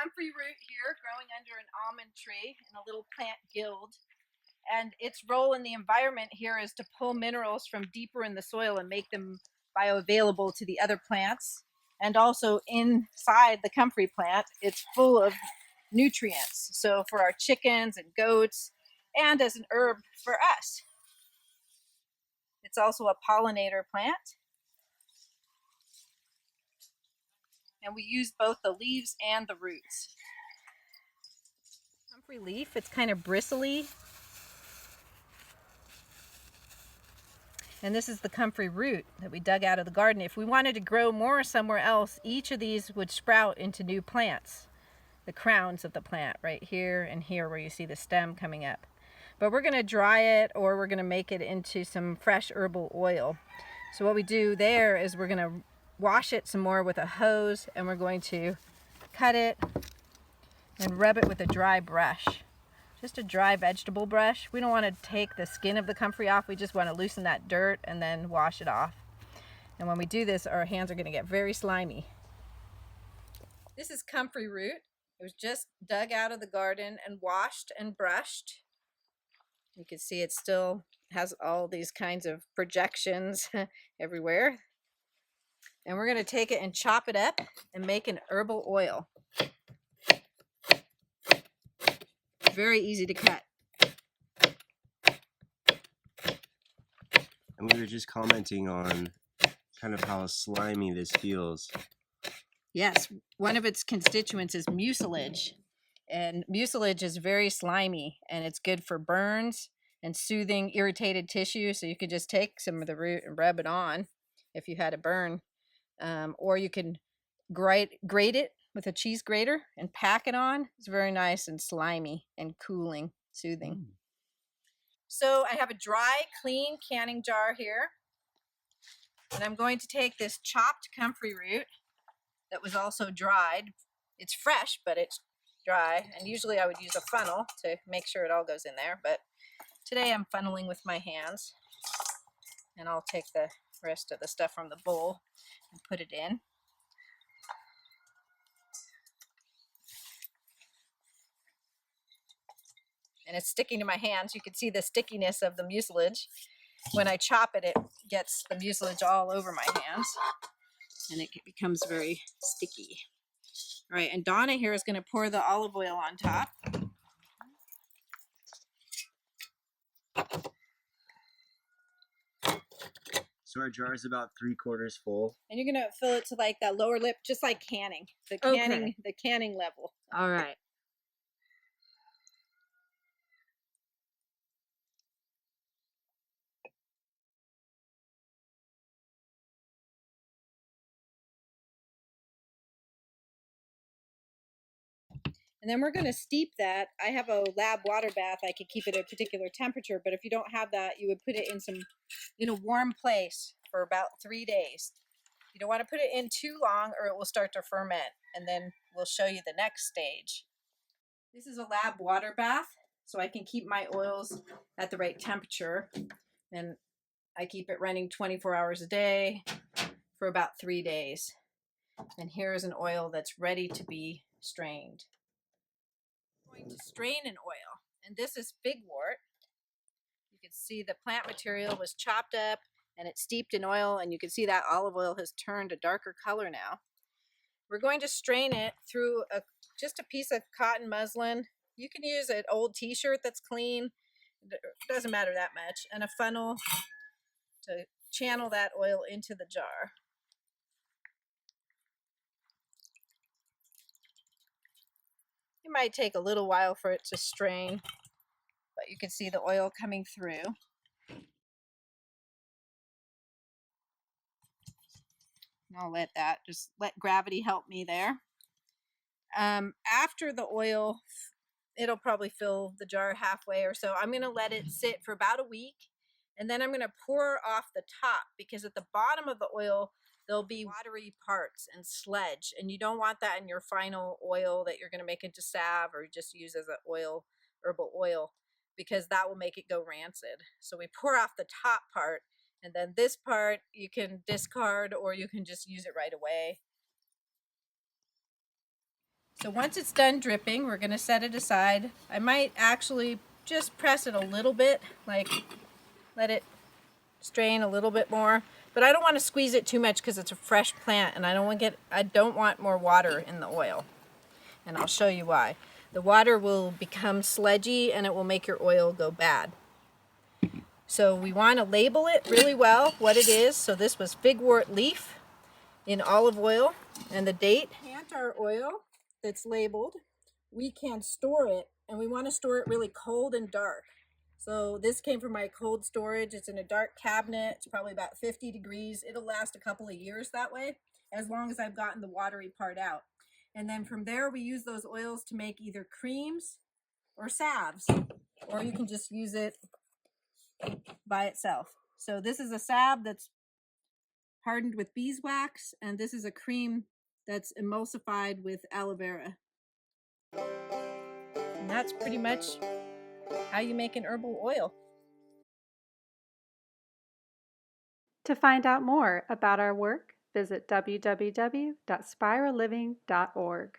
comfrey root here growing under an almond tree in a little plant guild. And its role in the environment here is to pull minerals from deeper in the soil and make them bioavailable to the other plants. And also inside the comfrey plant, it's full of nutrients. So for our chickens and goats, and as an herb for us. It's also a pollinator plant. And we use both the leaves and the roots. Comfrey leaf, it's kind of bristly. And this is the comfrey root that we dug out of the garden. If we wanted to grow more somewhere else, each of these would sprout into new plants. The crowns of the plant right here and here where you see the stem coming up. But we're going to dry it, or we're going to make it into some fresh herbal oil. So what we do there is we're going to wash it some more with a hose, and we're going to cut it and rub it with a dry brush. Just a dry vegetable brush. We don't want to take the skin of the comfrey off. We just want to loosen that dirt and then wash it off. And when we do this, our hands are going to get very slimy. This is comfrey root. It was just dug out of the garden and washed and brushed. You can see it still has all these kinds of projections everywhere. And we're going to take it and chop it up and make an herbal oil. Very easy to cut. And we were just commenting on kind of how slimy this feels. Yes, one of its constituents is mucilage. And mucilage is very slimy, and it's good for burns and soothing irritated tissue. So you could just take some of the root and rub it on if you had a burn. Or you can grate it with a cheese grater and pack it on. It's very nice and slimy and cooling, soothing. So I have a dry, clean canning jar here. And I'm going to take this chopped comfrey root that was also dried. It's fresh, but it's dry. And usually I would use a funnel to make sure it all goes in there. But today I'm funneling with my hands. And I'll take the rest of the stuff from the bowl and put it in. And it's sticking to my hands. You can see the stickiness of the mucilage. When I chop it, it gets the mucilage all over my hands, and it becomes very sticky. All right, and Donna here is going to pour the olive oil on top. So our jar is about 3/4 full. And you're going to fill it to like that lower lip, just like canning. The canning level. All right. And then we're going to steep that. I have a lab water bath. I could keep it at a particular temperature, but if you don't have that, you would put it in a warm place for about 3 days. You don't want to put it in too long or it will start to ferment, and then we'll show you the next stage. This is a lab water bath, so I can keep my oils at the right temperature, and I keep it running 24 hours a day for about 3 days. And here is an oil that's ready to be strained. I'm going to strain an oil, and this is figwort. You can see the plant material was chopped up and it's steeped in oil, and you can see that olive oil has turned a darker color now. We're going to strain it through just a piece of cotton muslin. You can use an old t-shirt that's clean. It doesn't matter that much. And a funnel to channel that oil into the jar. It might take a little while for it to strain, but you can see the oil coming through. I'll just let gravity help me there. After the oil, it'll probably fill the jar halfway or so. I'm going to let it sit for about a week, and then I'm going to pour off the top, because at the bottom of the oil, there'll be watery parts and sludge, and you don't want that in your final oil that you're going to make into salve or just use as an herbal oil, because that will make it go rancid. So we pour off the top part, and then this part you can discard or you can just use it right away. So once it's done dripping, we're going to set it aside. I might actually just press it a little bit, like let it strain a little bit more. But I don't want to squeeze it too much because it's a fresh plant, and I don't want more water in the oil. And I'll show you why. The water will become sludgy and it will make your oil go bad. So we want to label it really well, what it is. So this was figwort leaf in olive oil, and the date. Our oil that's labeled, we can store it, and we want to store it really cold and dark. So this came from my cold storage. It's in a dark cabinet. It's probably about 50 degrees. It'll last a couple of years that way, as long as I've gotten the watery part out. And then from there, we use those oils to make either creams or salves, or you can just use it by itself. So this is a salve that's hardened with beeswax, and this is a cream that's emulsified with aloe vera. And that's pretty much how you make an herbal oil. To find out more about our work, visit www.spiraliving.org.